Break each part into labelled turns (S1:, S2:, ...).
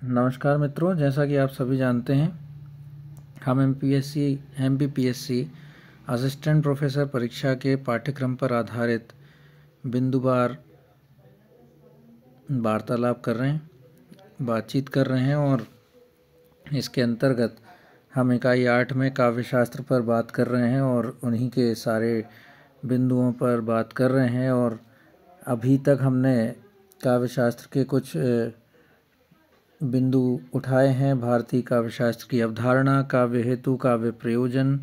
S1: नमस्कार मित्रों, जैसा कि आप सभी जानते हैं, हम एमपीपीएससी असिस्टेंट प्रोफेसर परीक्षा के पाठ्यक्रम पर आधारित बिंदुवार वार्तालाप कर रहे हैं, बातचीत कर रहे हैं और इसके अंतर्गत हम इकाई 8 में काव्यशास्त्र पर बात कर रहे हैं और उन्हीं के सारे बिंदुओं पर बात कर रहे हैं। और अभी तक हमने काव्यशास्त्र के कुछ बिंदु उठाए हैं। भारतीय काव्यशास्त्र की अवधारणा, काव्य हेतु, काव्य प्रयोजन,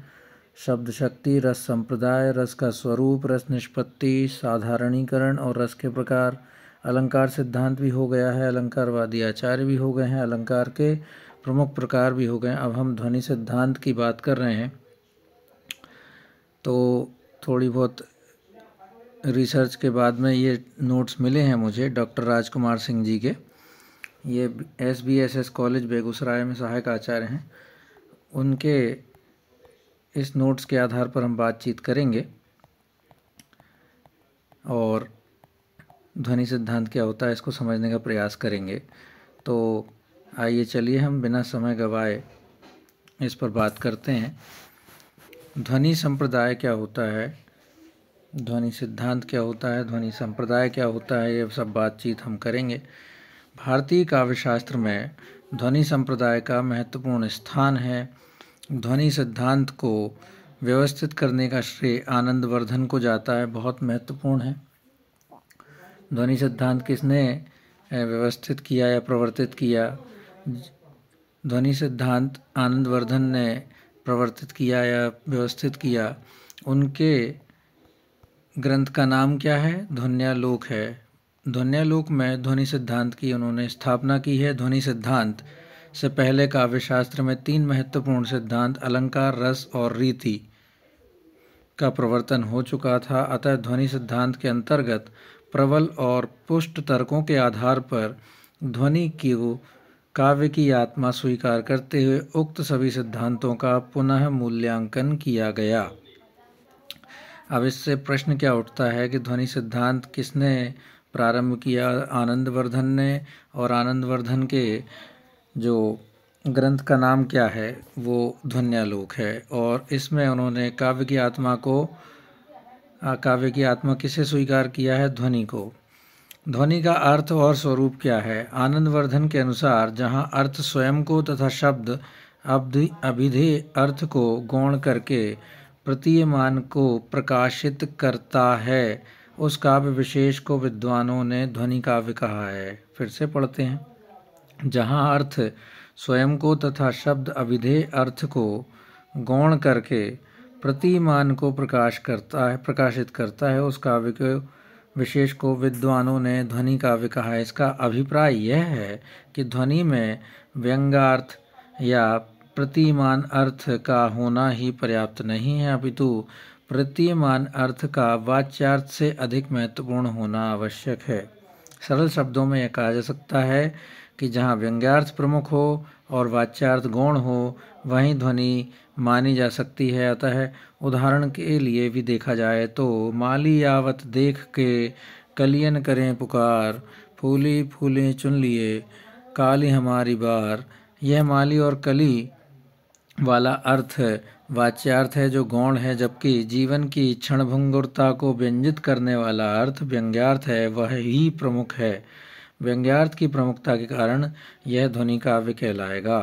S1: शब्द शक्ति, रस संप्रदाय, रस का स्वरूप, रस निष्पत्ति, साधारणीकरण और रस के प्रकार, अलंकार सिद्धांत भी हो गया है, अलंकारवादी आचार्य भी हो गए हैं, अलंकार के प्रमुख प्रकार भी हो गए हैं। अब हम ध्वनि सिद्धांत की बात कर रहे हैं। तो थोड़ी बहुत रिसर्च के बाद में ये नोट्स मिले हैं मुझे डॉक्टर राजकुमार सिंह जी के। ये SBSS कॉलेज बेगूसराय में सहायक आचार्य हैं। उनके इस नोट्स के आधार पर हम बातचीत करेंगे और ध्वनि सिद्धांत क्या होता है इसको समझने का प्रयास करेंगे। तो आइए चलिए हम बिना समय गवाए इस पर बात करते हैं। ध्वनि संप्रदाय क्या होता है, ध्वनि सिद्धांत क्या होता है, ध्वनि संप्रदाय क्या होता है, ये सब बातचीत हम करेंगे। भारतीय काव्यशास्त्र में ध्वनि संप्रदाय का महत्वपूर्ण स्थान है। ध्वनि सिद्धांत को व्यवस्थित करने का श्रेय आनंदवर्धन को जाता है, बहुत महत्वपूर्ण है। ध्वनि सिद्धांत किसने व्यवस्थित किया या प्रवर्तित किया? ध्वनि सिद्धांत आनंदवर्धन ने प्रवर्तित किया या व्यवस्थित किया। उनके ग्रंथ का नाम क्या है? ध्वन्यालोक है। ध्वन्यालोक में ध्वनि सिद्धांत की उन्होंने स्थापना की है। ध्वनि सिद्धांत से पहले काव्यशास्त्र में 3 महत्वपूर्ण सिद्धांत अलंकार, रस और रीति का प्रवर्तन हो चुका था। अतः ध्वनि सिद्धांत के अंतर्गत प्रबल और पुष्ट तर्कों के आधार पर ध्वनि की काव्य की आत्मा स्वीकार करते हुए उक्त सभी सिद्धांतों का पुनः मूल्यांकन किया गया। अब इससे प्रश्न क्या उठता है कि ध्वनि सिद्धांत किसने प्रारंभ किया? आनंदवर्धन ने। और आनंदवर्धन के जो ग्रंथ का नाम क्या है? वो ध्वन्यालोक है। और इसमें उन्होंने काव्य की आत्मा किसे स्वीकार किया है? ध्वनि को। ध्वनि का अर्थ और स्वरूप क्या है? आनंदवर्धन के अनुसार जहाँ अर्थ स्वयं को तथा शब्द अभिधेय अर्थ को गौण करके प्रतीयमान को प्रकाशित करता है, उस काव्य विशेष को विद्वानों ने ध्वनि काव्य कहा है। फिर से पढ़ते हैं। जहाँ अर्थ स्वयं को तथा शब्द अभिधेय अर्थ को गौण करके प्रतीयमान को प्रकाशित करता है, उस काव्य के विशेष को विद्वानों ने ध्वनि काव्य कहा है। इसका अभिप्राय यह है कि ध्वनि में व्यंग्यार्थ या प्रतीयमान अर्थ का होना ही पर्याप्त नहीं है, अपितु प्रतीयमान अर्थ का वाच्यार्थ से अधिक महत्वपूर्ण होना आवश्यक है। सरल शब्दों में यह कहा जा सकता है कि जहाँ व्यंग्यार्थ प्रमुख हो और वाच्यार्थ गौण हो, वहीं ध्वनि मानी जा सकती है। अतः उदाहरण के लिए भी देखा जाए तो माली आवत देख के कलियन करें पुकार, फूली फूलें चुन लिए काली हमारी बार। यह माली और कली वाला अर्थ वाच्यार्थ है जो गौण है, जबकि जीवन की क्षणभंगुरता को व्यंजित करने वाला अर्थ व्यंग्यार्थ है, वह ही प्रमुख है। व्यंग्यार्थ की प्रमुखता के कारण यह ध्वनि काव्य कहलाएगा।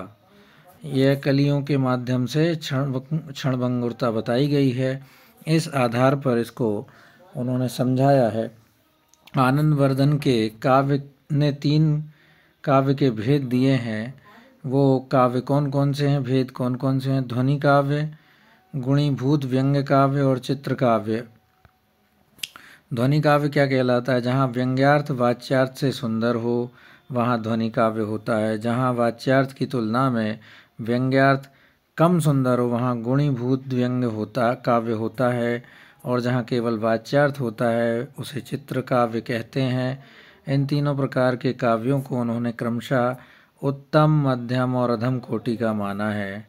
S1: यह कलियों के माध्यम से क्षणभंगुरता बताई गई है। इस आधार पर इसको उन्होंने समझाया है। आनंदवर्धन के काव्य ने 3 काव्य के भेद दिए हैं। वो काव्य कौन कौन से हैं, भेद कौन कौन से हैं? ध्वनि काव्य, गुणीभूत व्यंग्य काव्य और चित्र काव्य। ध्वनि काव्य क्या कहलाता है? जहाँ व्यंग्यार्थ वाच्यार्थ से सुंदर हो वहाँ ध्वनि काव्य होता है। जहाँ वाच्यार्थ की तुलना में व्यंग्यार्थ कम सुंदर हो वहाँ गुणीभूत काव्य होता है। और जहाँ केवल वाच्यार्थ होता है उसे चित्र काव्य कहते हैं। इन तीनों प्रकार के काव्यों को उन्होंने क्रमशः उत्तम, मध्यम और अधम कोटि का माना है।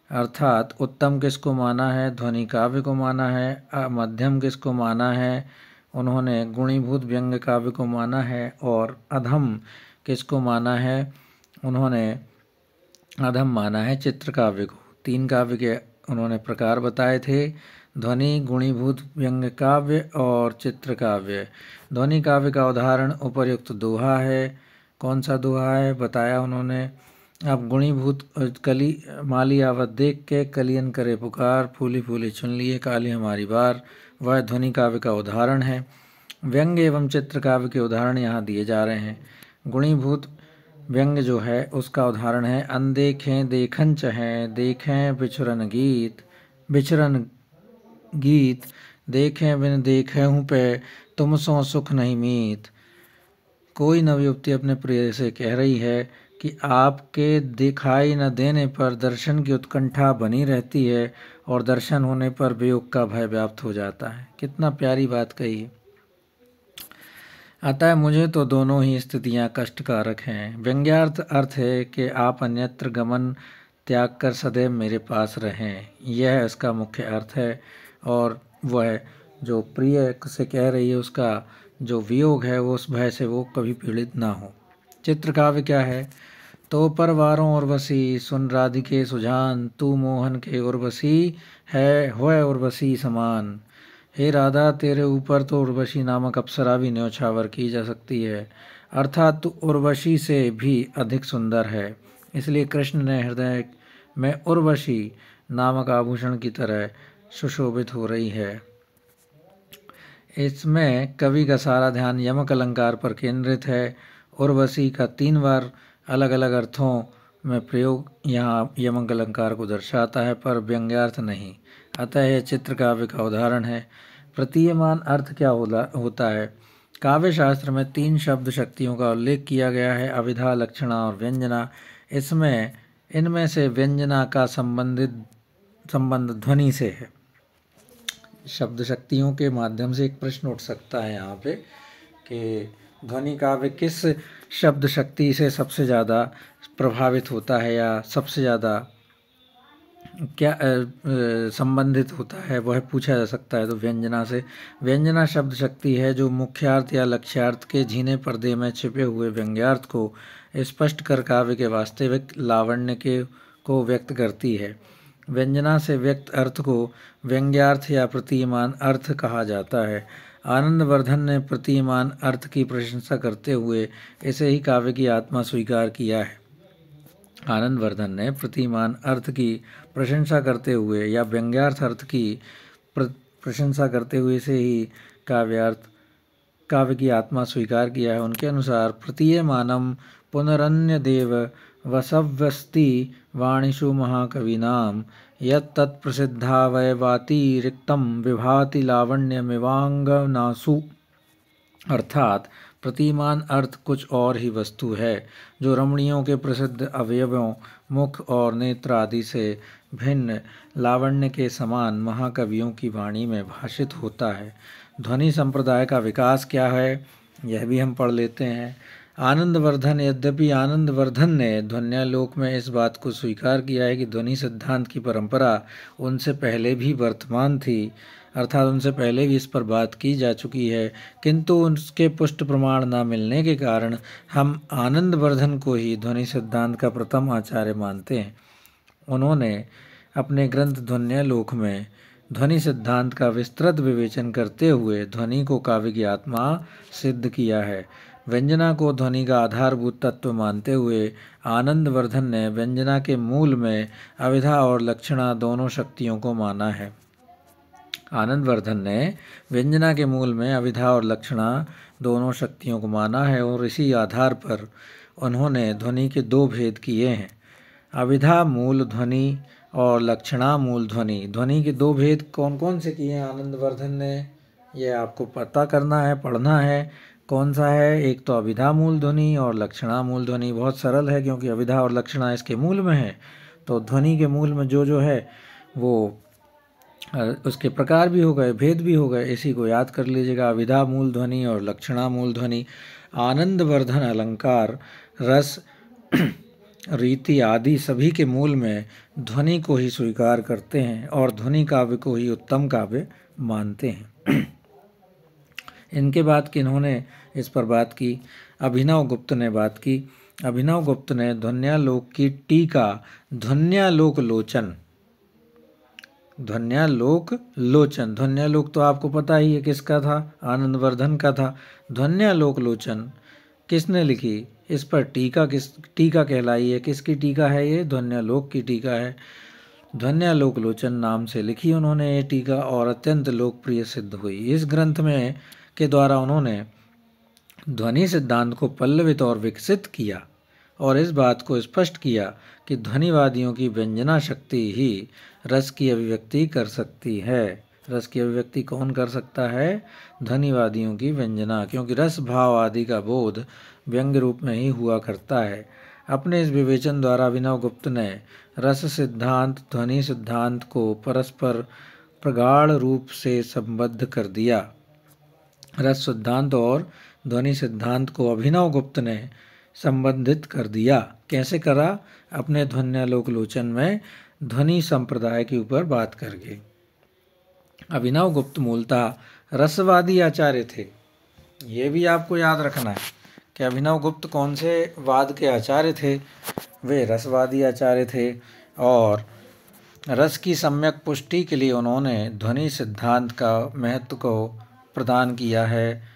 S1: अर्थात उत्तम किसको माना है? ध्वनि काव्य को माना है। मध्यम किसको माना है? उन्होंने गुणीभूत व्यंग्य काव्य को माना है। और अधम किसको माना है? उन्होंने अधम माना है चित्र काव्य को। 3 काव्य के उन्होंने प्रकार बताए थे, ध्वनि, गुणीभूत व्यंग्य काव्य और चित्र काव्य। ध्वनि काव्य का उदाहरण उपर्युक्त दोहा है। कौन सा दोहा है बताया उन्होंने। अब गुणीभूत कली माली आवत देख के कलियन करे पुकार, फूली फूली चुन लिए काली हमारी बार, वह ध्वनि काव्य का उदाहरण है। व्यंग्य एवं चित्र काव्य के उदाहरण यहाँ दिए जा रहे हैं। गुणीभूत व्यंग्य जो है उसका उदाहरण है, अनदेखें देखन चहें, देखें बिचरन गीत, देखें बिन देखे हूँ पे, तुम सो सुख नहीं मीत। कोई नवयुवती अपने प्रिय से कह रही है कि आपके दिखाई न देने पर दर्शन की उत्कंठा बनी रहती है और दर्शन होने पर वियोग का भय व्याप्त हो जाता है। कितना प्यारी बात कही है। अतः मुझे तो दोनों ही स्थितियां कष्टकारक हैं। व्यंग्यार्थ अर्थ है कि आप अन्यत्र गमन त्याग कर सदैव मेरे पास रहें, यह इसका मुख्य अर्थ है। और वह जो प्रिय से कह रही है उसका जो वियोग है वो उस भय से वो कभी पीड़ित ना हो। चित्र काव्य क्या है, तो परवारों उर्वशी सुन राधिके सुजान, तू मोहन के उर्वशी है होए उर्वशी समान। हे राधा, तेरे ऊपर तो उर्वशी नामक अप्सरा भी न्योछावर की जा सकती है, अर्थात तू उर्वशी से भी अधिक सुंदर है। इसलिए कृष्ण ने हृदय में उर्वशी नामक आभूषण की तरह सुशोभित हो रही है। इसमें कवि का सारा ध्यान यमक अलंकार पर केंद्रित है। उर्वशी का 3 बार अलग अलग अर्थों में प्रयोग यहाँ यमक अलंकार को दर्शाता है, पर व्यंग्यार्थ नहीं। अतः यह चित्र काव्य का उदाहरण है। प्रतीयमान अर्थ क्या होता है। काव्य शास्त्र में 3 शब्द शक्तियों का उल्लेख किया गया है, अभिधा, लक्षणा और व्यंजना। इनमें से व्यंजना का संबंध ध्वनि से है। शब्द शक्तियों के माध्यम से एक प्रश्न उठ सकता है यहाँ पे कि ध्वनि काव्य किस शब्द शक्ति से सबसे ज़्यादा प्रभावित होता है या सबसे ज़्यादा क्या संबंधित होता है, वह पूछा जा सकता है। तो व्यंजना से। व्यंजना शब्द शक्ति है जो मुख्यार्थ या लक्ष्यार्थ के झीने पर्दे में छिपे हुए व्यंग्यार्थ को स्पष्ट कर काव्य के वास्तविक लावण्य को व्यक्त करती है। व्यंजना से व्यक्त अर्थ को व्यंग्यार्थ या प्रतीयमान अर्थ कहा जाता है। आनंदवर्धन ने प्रतीयमान अर्थ की प्रशंसा करते हुए इसे ही काव्य की आत्मा स्वीकार किया है। आनंदवर्धन ने प्रतीयमान अर्थ की प्रशंसा करते हुए या व्यंग्यार्थ अर्थ की प्रशंसा करते हुए इसे ही काव्य की आत्मा स्वीकार किया है। उनके अनुसार प्रतीयमानम पुनरन्य देव वसव्यस्ति वाणिषु महाकवीनाम यत्तत्प्रसिद्धा वैवातिरिक्तं विभाति लावण्यमिवांगनासु। अर्थात प्रतिमान अर्थ कुछ और ही वस्तु है जो रमणियों के प्रसिद्ध अवयवों मुख और नेत्र आदि से भिन्न लावण्य के समान महाकवियों की वाणी में भाषित होता है। ध्वनि संप्रदाय का विकास क्या है यह भी हम पढ़ लेते हैं। यद्यपि आनंदवर्धन ने ध्वन्यालोक में इस बात को स्वीकार किया है कि ध्वनि सिद्धांत की परंपरा उनसे पहले भी वर्तमान थी, अर्थात उनसे पहले भी इस पर बात की जा चुकी है, किंतु उसके पुष्ट प्रमाण न मिलने के कारण हम आनंदवर्धन को ही ध्वनि सिद्धांत का प्रथम आचार्य मानते हैं। उन्होंने अपने ग्रंथ ध्वन्यालोक में ध्वनि सिद्धांत का विस्तृत विवेचन करते हुए ध्वनि को काव्य की आत्मा सिद्ध किया है। व्यंजना को ध्वनि का आधारभूत तत्व मानते हुए आनंदवर्धन ने व्यंजना के मूल में अभिधा और लक्षणा दोनों शक्तियों को माना है। आनंदवर्धन ने व्यंजना के मूल में अभिधा और लक्षणा दोनों शक्तियों को माना है और इसी आधार पर उन्होंने ध्वनि के 2 भेद किए हैं, अभिधा मूल ध्वनि और लक्षणा मूल ध्वनि। ध्वनि के 2 भेद कौन कौन से किए हैं आनंदवर्धन ने, यह आपको पता करना है, पढ़ना है। कौन सा है, एक तो अभिधा मूल ध्वनि और लक्षणा मूल ध्वनि। बहुत सरल है क्योंकि अभिधा और लक्षणा इसके मूल में है, तो ध्वनि के मूल में जो है वो उसके प्रकार भी हो गए, भेद भी हो गए, इसी को याद कर लीजिएगा, अभिधा मूल ध्वनि और लक्षणा मूल ध्वनि। आनंदवर्धन अलंकार, रस, रीति आदि सभी के मूल में ध्वनि को ही स्वीकार करते हैं और ध्वनि काव्य को ही उत्तम काव्य मानते हैं। इनके बाद किन्होंने इस पर बात की, अभिनव गुप्त ने बात की। अभिनव गुप्त ने ध्वन्यालोक की टीका ध्वन्यालोक लोचन, ध्वन्यालोक लोचन, ध्वन्यालोक तो आपको पता ही है किसका था, आनंदवर्धन का था। ध्वन्यालोक लोचन किसने लिखी, इस पर टीका कहलाई है। किसकी टीका है ये, ध्वन्यालोक की टीका है। ध्वन्यालोक लोचन नाम से लिखी उन्होंने ये टीका और अत्यंत लोकप्रिय सिद्ध हुई। इस ग्रंथ में के द्वारा उन्होंने ध्वनि सिद्धांत को पल्लवित और विकसित किया और इस बात को स्पष्ट किया कि ध्वनिवादियों की व्यंजना शक्ति ही रस की अभिव्यक्ति कर सकती है। रस की अभिव्यक्ति कौन कर सकता है, ध्वनिवादियों की व्यंजना, क्योंकि रस भाव आदि का बोध व्यंग्य रूप में ही हुआ करता है। अपने इस विवेचन द्वारा अभिनव गुप्त ने रस सिद्धांत ध्वनि सिद्धांत को परस्पर प्रगाढ़ रूप से संबद्ध कर दिया। रस सिद्धांत और ध्वनि सिद्धांत को अभिनव गुप्त ने संबंधित कर दिया। कैसे करा, अपने ध्वन्यालोक लोचन में ध्वनि संप्रदाय के ऊपर बात करके। अभिनव गुप्त मूलतः रसवादी आचार्य थे। ये भी आपको याद रखना है कि अभिनव गुप्त कौन से वाद के आचार्य थे, वे रसवादी आचार्य थे और रस की सम्यक पुष्टि के लिए उन्होंने ध्वनि सिद्धांत का महत्व को प्रदान किया है।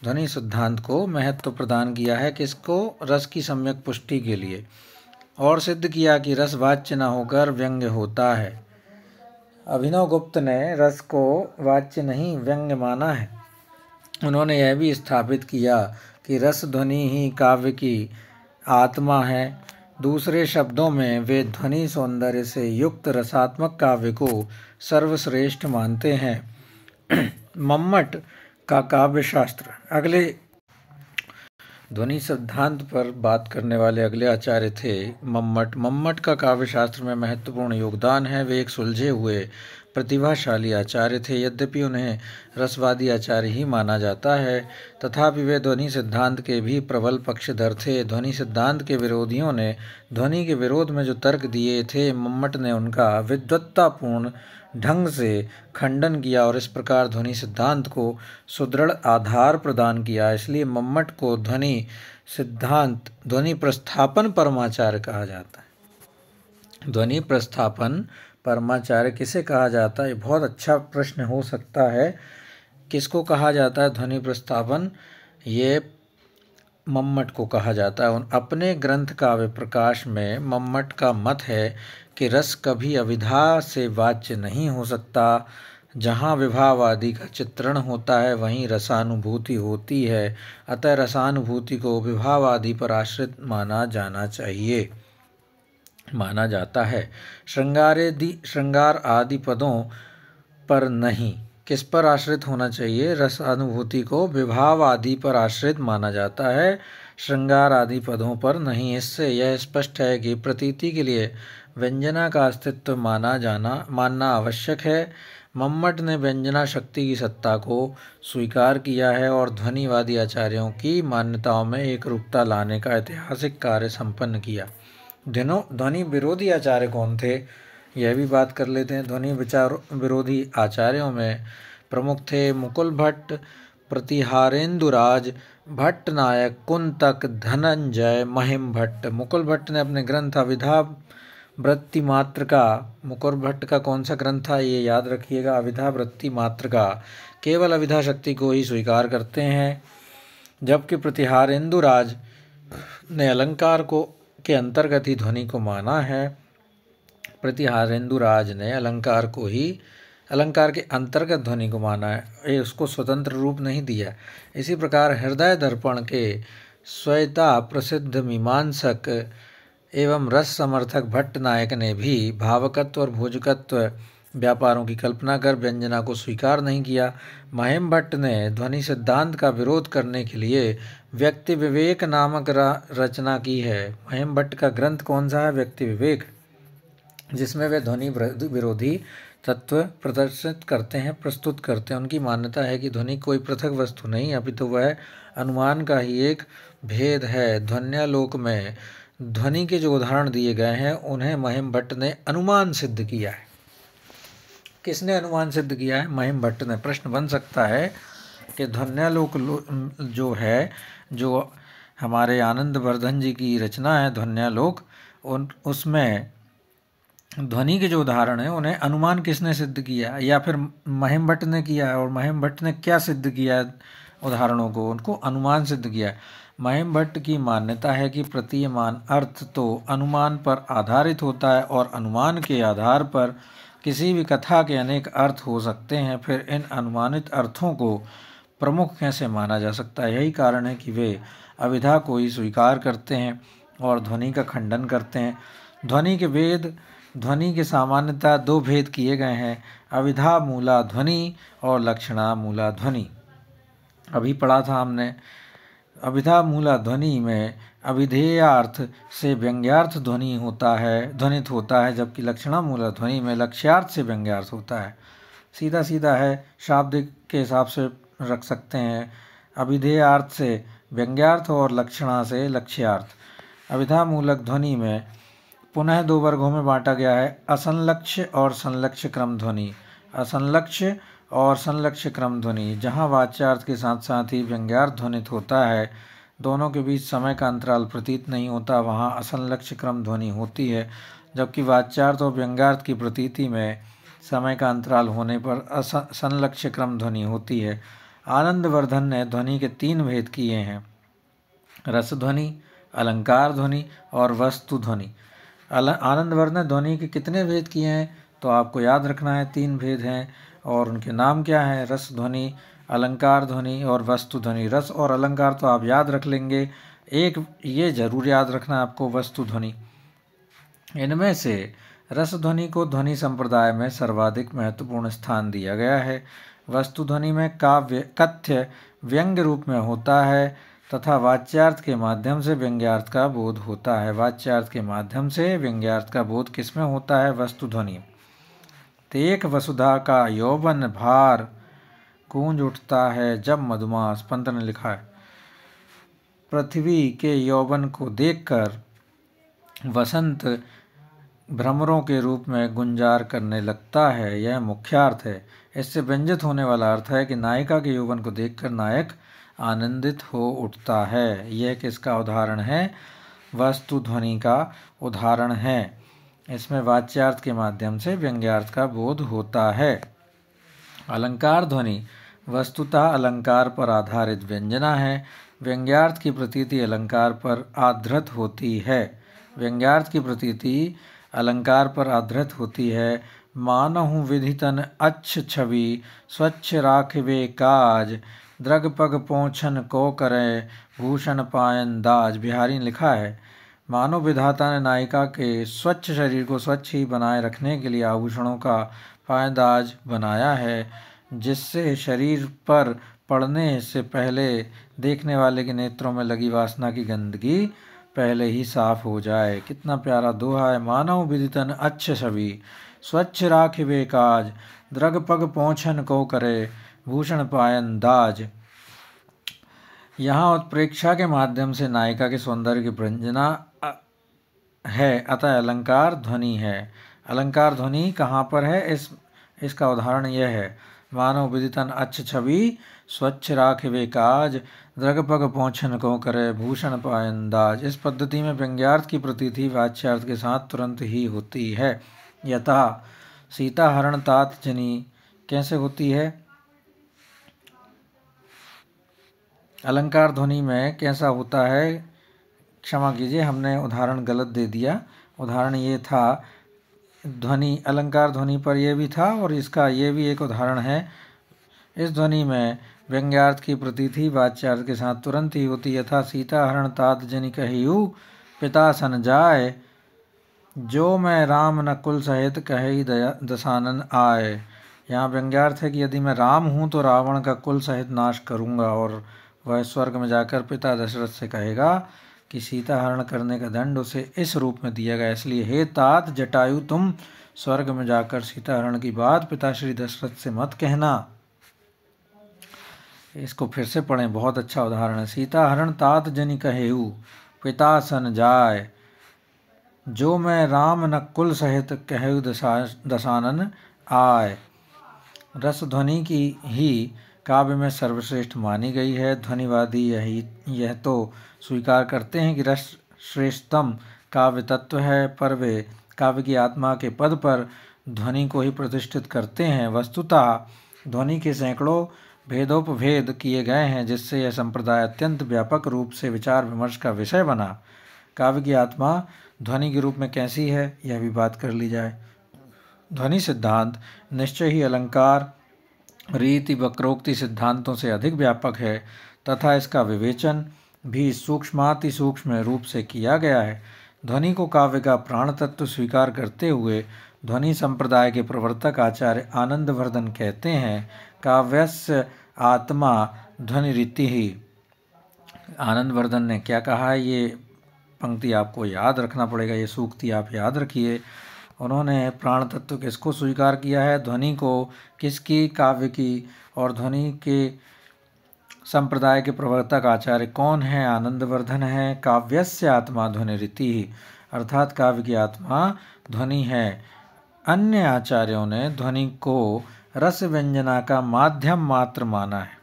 S1: ध्वनि सिद्धांत को महत्व प्रदान किया है किसको, रस की सम्यक पुष्टि के लिए, और सिद्ध किया कि रस वाच्य न होकर व्यंग्य होता है। अभिनव गुप्त ने रस को वाच्य नहीं व्यंग्य माना है। उन्होंने यह भी स्थापित किया कि रस ध्वनि ही काव्य की आत्मा है। दूसरे शब्दों में वे ध्वनि सौंदर्य से युक्त रसात्मक काव्य को सर्वश्रेष्ठ मानते हैं। मम्मट का काव्यशास्त्र, अगले ध्वनि सिद्धांत पर बात करने वाले अगले आचार्य थे मम्मट। मम्मट का काव्यशास्त्र में महत्वपूर्ण योगदान है। वे एक सुलझे हुए प्रतिभाशाली आचार्य थे। यद्यपि उन्हें रसवादी आचार्य ही माना जाता है, तथापि वे ध्वनि सिद्धांत के भी प्रबल पक्षधर थे। ध्वनि सिद्धांत के विरोधियों ने ध्वनि के विरोध में जो तर्क दिए थे, मम्मट ने उनका विद्वत्तापूर्ण ढंग से खंडन किया और इस प्रकार ध्वनि सिद्धांत को सुदृढ़ आधार प्रदान किया। इसलिए मम्मट को ध्वनि सिद्धांत ध्वनि प्रस्थापन परमाचार्य कहा जाता है। ध्वनि प्रस्थापन परमाचार्य किसे कहा जाता है, बहुत अच्छा प्रश्न हो सकता है। किसको कहा जाता है ध्वनि प्रस्थापन, ये मम्मट को कहा जाता है। अपने ग्रंथ काव्य प्रकाश में मम्मट का मत है कि रस कभी अविधा से वाच्य नहीं हो सकता। जहाँ विभावादि का चित्रण होता है वहीं रसानुभूति होती है, अतः रसानुभूति को विभावादि पर आश्रित माना जाता है। श्रृंगार आदि पदों पर नहीं। किस पर आश्रित होना चाहिए, रसानुभूति को विभाव आदि पर आश्रित माना जाता है, श्रृंगार आदि पदों पर नहीं। इससे यह स्पष्ट है कि प्रतीति के लिए व्यंजना का अस्तित्व मानना आवश्यक है। मम्मट ने व्यंजना शक्ति की सत्ता को स्वीकार किया है और ध्वनिवादी आचार्यों की मान्यताओं में एक रूपता लाने का ऐतिहासिक कार्य संपन्न किया। ध्वनि विरोधी आचार्य कौन थे, यह भी बात कर लेते हैं। ध्वनि विचार विरोधी आचार्यों में प्रमुख थे मुकुल भट्ट, प्रतिहारेंदुराज, भट्ट नायक, कुंतक, धनंजय, महिम भट्ट। मुकुल भट्ट ने अपने ग्रंथ अविधा वृत्ति मात्र का, मुकुल भट्ट का कौन सा ग्रंथ था ये याद रखिएगा, अविधा वृत्ति मात्र का, केवल अविधा शक्ति को ही स्वीकार करते हैं। जबकि प्रतिहारेंदुराज ने अलंकार के अंतर्गत ही ध्वनि को माना है। प्रतिहारेंदुराज ने अलंकार के अंतर्गत ध्वनि को माना है, ये उसको स्वतंत्र रूप नहीं दिया। इसी प्रकार हृदय दर्पण के स्वयता प्रसिद्ध मीमांसक एवं रस समर्थक भट्ट नायक ने भी भावकत्व और भोजकत्व व्यापारों की कल्पना कर व्यंजना को स्वीकार नहीं किया। महिम भट्ट ने ध्वनि सिद्धांत का विरोध करने के लिए व्यक्ति विवेक नामक रचना की है। महिम भट्ट का ग्रंथ कौन सा है, व्यक्ति विवेक, जिसमें वे ध्वनि विरोधी तत्व प्रदर्शित करते हैं, प्रस्तुत करते हैं। उनकी मान्यता है कि ध्वनि कोई पृथक वस्तु नहीं अपितु वह अनुमान का ही एक भेद है। ध्वन्यालोक में ध्वनि के जो उदाहरण दिए गए हैं उन्हें महिम भट्ट ने अनुमान सिद्ध किया है। किसने अनुमान सिद्ध किया है, महिम भट्ट ने। प्रश्न बन सकता है कि ध्वन्यालोक जो है, जो हमारे आनंदवर्धन जी की रचना है ध्वन्यालोक, उसमें ध्वनि के जो उदाहरण है उन्हें अनुमान किसने सिद्ध किया, या फिर महिम भट्ट ने किया, और महिम भट्ट ने क्या सिद्ध किया उदाहरणों को, उनको अनुमान सिद्ध किया। महिम भट्ट की मान्यता है कि प्रतीयमान अर्थ तो अनुमान पर आधारित होता है और अनुमान के आधार पर किसी भी कथा के अनेक अर्थ हो सकते हैं, फिर इन अनुमानित अर्थों को प्रमुख कैसे माना जा सकता है। यही कारण है कि वे अविधा को ही स्वीकार करते हैं और ध्वनि का खंडन करते हैं। ध्वनि के सामान्यतः दो भेद किए गए हैं, अविधा मूला ध्वनि और लक्षणा मूला ध्वनि। अभी पढ़ा था हमने। अविधा मूला ध्वनि में अविधेयार्थ से व्यंग्यार्थ ध्वनित होता है, जबकि लक्षणा मूला ध्वनि में लक्ष्यार्थ से व्यंग्यार्थ होता है। सीधा सीधा है, शाब्दिक के हिसाब से रख सकते हैं, अविधेयार्थ से व्यंग्यार्थ और लक्षणा से लक्ष्यार्थ। अविधा मूलक ध्वनि में पुनः दो वर्गों में बांटा गया है, असंलक्ष्य और संलक्ष्य क्रम ध्वनि। असंलक्ष्य और संलक्ष्य क्रम ध्वनि, जहाँ वाच्यार्थ के साथ साथ ही व्यंग्यार्थ ध्वनित होता है, दोनों के बीच समय का अंतराल प्रतीत नहीं होता, वहाँ असंलक्ष्य क्रम ध्वनि होती है। जबकि वाच्यार्थ और व्यंग्यार्थ की प्रतीति में समय का अंतराल होने पर संलक्ष्य क्रम ध्वनि होती है। आनंदवर्धन ने ध्वनि के तीन भेद किए हैं, रस ध्वनि, अलंकार ध्वनि और वस्तु ध्वनि। आनंदवर्धन ने ध्वनि के कितने भेद किए हैं तो आपको याद रखना है, तीन भेद हैं और उनके नाम क्या हैं, रस ध्वनि, अलंकार ध्वनि और वस्तु ध्वनि। रस और अलंकार तो आप याद रख लेंगे, एक ये जरूर याद रखना आपको, वस्तु ध्वनि। इनमें से रस ध्वनि को ध्वनि संप्रदाय में सर्वाधिक महत्वपूर्ण स्थान दिया गया है। वस्तु ध्वनि में कथ्य व्यंग्य रूप में होता है तथा वाच्यार्थ के माध्यम से व्यंग्यार्थ का बोध होता है। वाच्यार्थ के माध्यम से व्यंग्यार्थ का बोध किसमें होता है, वस्तु ध्वनि। तेक वसुधा का यौवन भार गूंज उठता है जब मधुमास, पंत ने लिखा है। पृथ्वी के यौवन को देखकर वसंत भ्रमरों के रूप में गुंजार करने लगता है, यह मुख्यार्थ है। इससे व्यंजित होने वाला अर्थ है कि नायिका के यौवन को देखकर नायक आनंदित हो उठता है। यह किसका उदाहरण है, वस्तु ध्वनि का उदाहरण है। इसमें वाच्यार्थ के माध्यम से व्यंग्यार्थ का बोध होता है। अलंकार ध्वनि वस्तुतः अलंकार पर आधारित व्यंजना है। व्यंग्यार्थ की प्रतीति अलंकार पर आधृत होती है। व्यंग्यार्थ की प्रतीति अलंकार पर आधृत होती है। मानहु विधितन अच्छ छवि, स्वच्छ राखवे काज, द्रग पग पोंछन को करे, भूषण पायन दाज। बिहारी ने लिखा है, मानव विधाता ने नायिका के स्वच्छ शरीर को स्वच्छ ही बनाए रखने के लिए आभूषणों का पायदाज बनाया है, जिससे शरीर पर पड़ने से पहले देखने वाले के नेत्रों में लगी वासना की गंदगी पहले ही साफ हो जाए। कितना प्यारा दोहा है। मानव विदितन अच्छ छवि, स्वच्छ राखिवे काज, द्रग पग पोंछन को करे, भूषण पायन दाज। यहाँ उत्प्रेक्षा के माध्यम से नायिका के सौंदर्य की वृंजना है, अतः अलंकार ध्वनि है। अलंकार ध्वनि कहाँ पर है, इसका उदाहरण यह है, मानव विदितन अच्छ छवि, स्वच्छ राखिवे काज, द्रग पग पोंछन को करे, भूषण पायन दाज। इस पद्धति में व्यंग्यार्थ की प्रतीति वाच्यार्थ के साथ तुरंत ही होती है। यथा सीता हरण तात जनी कैसे होती है, अलंकार ध्वनि में कैसा होता है, क्षमा कीजिए हमने उदाहरण गलत दे दिया। उदाहरण ये था, ध्वनि अलंकार ध्वनि पर यह भी था और इसका ये भी एक उदाहरण है। इस ध्वनि में व्यंग्यार्थ की प्रतीति वाच्यार्थ के साथ तुरंत ही होती। यथा सीता हरण तात जनि कहियु, पिता सन जाए, जो मैं राम न कुल सहित कहि दसानन आए। यहाँ व्यंग्यार्थ है कि यदि मैं राम हूँ तो रावण का कुल सहित नाश करूँगा, और वह स्वर्ग में जाकर पिता दशरथ से कहेगा कि सीता हरण करने का दंड उसे इस रूप में दिया गया, इसलिए हे तात जटायु, तुम स्वर्ग में जाकर सीता हरण की बात पिता श्री दशरथ से मत कहना। इसको फिर से पढ़ें, बहुत अच्छा उदाहरण है। सीता हरण तात जनि कहेऊ, पिता सन जाय, जो मैं राम न कुल सहित कहु दसानन आय। रस ध्वनि की ही काव्य में सर्वश्रेष्ठ मानी गई है। ध्वनिवादी यह तो स्वीकार करते हैं कि रस श्रेष्ठतम काव्य तत्व है, पर वे काव्य की आत्मा के पद पर ध्वनि को ही प्रतिष्ठित करते हैं। वस्तुतः ध्वनि के सैकड़ों भेदोपभेद किए गए हैं, जिससे यह संप्रदाय अत्यंत व्यापक रूप से विचार विमर्श का विषय बना। काव्य की आत्मा ध्वनि के रूप में कैसी है, यह भी बात कर ली जाए। ध्वनि सिद्धांत निश्चय ही अलंकार, रीति, वक्रोक्ति सिद्धांतों से अधिक व्यापक है तथा इसका विवेचन भी सूक्ष्माति सूक्ष्म रूप से किया गया है। ध्वनि को काव्य का प्राण तत्व स्वीकार करते हुए ध्वनि संप्रदाय के प्रवर्तक आचार्य आनंदवर्धन कहते हैं, काव्यस्य आत्मा ध्वनि रीति ही। आनंदवर्धन ने क्या कहा है, ये पंक्ति आपको याद रखना पड़ेगा, ये सूक्ति आप याद रखिए। उन्होंने प्राण तत्व किसको स्वीकार किया है, ध्वनि को। किसकी? काव्य की। और ध्वनि के संप्रदाय के प्रवर्तक आचार्य कौन है? आनंदवर्धन है। काव्यस्य आत्मा ध्वनि रीति ही, अर्थात काव्य की आत्मा ध्वनि है। अन्य आचार्यों ने ध्वनि को रस व्यंजना का माध्यम मात्र माना है।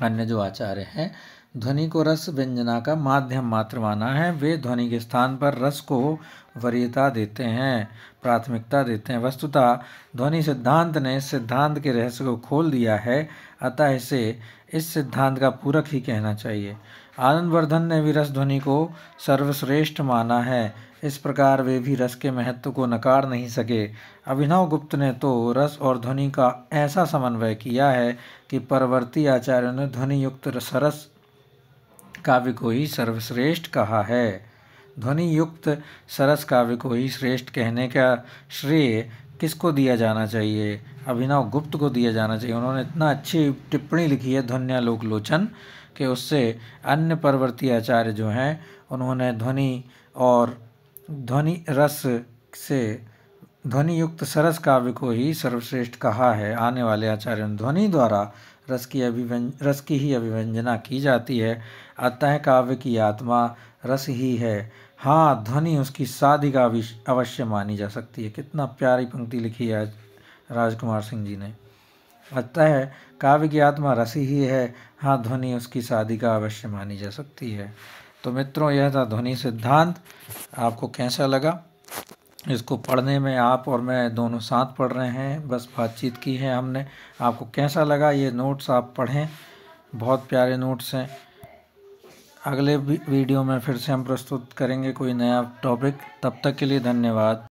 S1: अन्य जो आचार्य हैं ध्वनि को रस व्यंजना का माध्यम मात्र माना है। वे ध्वनि के स्थान पर रस को वरीयता देते हैं, प्राथमिकता देते हैं। वस्तुतः ध्वनि सिद्धांत ने इस सिद्धांत के रहस्य को खोल दिया है, अतः इसे इस सिद्धांत का पूरक ही कहना चाहिए। आनंदवर्धन ने भी रस ध्वनि को सर्वश्रेष्ठ माना है, इस प्रकार वे भी रस के महत्व को नकार नहीं सके। अभिनव गुप्त ने तो रस और ध्वनि का ऐसा समन्वय किया है कि परवर्ती आचार्यों ने ध्वनि युक्त सरस काव्य को ही सर्वश्रेष्ठ कहा है। ध्वनि युक्त सरस काव्य को ही श्रेष्ठ कहने का श्रेय किसको दिया जाना चाहिए? अभिनव गुप्त को दिया जाना चाहिए। उन्होंने इतना अच्छी टिप्पणी लिखी है ध्वन्यालोक लोचन कि उससे अन्य परवर्ती आचार्य जो हैं उन्होंने ध्वनि और ध्वनि रस से ध्वनि युक्त सरस काव्य को ही सर्वश्रेष्ठ कहा है। आने वाले आचार्यों ने ध्वनि द्वारा रस की ही अभिव्यंजना की जाती है, अतः काव्य की आत्मा रस ही है। हाँ, ध्वनि उसकी साधिका अवश्य मानी जा सकती है। कितना प्यारी पंक्ति लिखी है राजकुमार सिंह जी ने। अतः काव्य की आत्मा रस ही है, हाँ, ध्वनि उसकी साधिका अवश्य मानी जा सकती है। तो मित्रों, यह था ध्वनि सिद्धांत। आपको कैसा लगा? इसको पढ़ने में आप और मैं दोनों साथ पढ़ रहे हैं, बस बातचीत की है हमने। आपको कैसा लगा? ये नोट्स आप पढ़ें, बहुत प्यारे नोट्स हैं। अगले वीडियो में फिर से हम प्रस्तुत करेंगे कोई नया टॉपिक। तब तक के लिए धन्यवाद।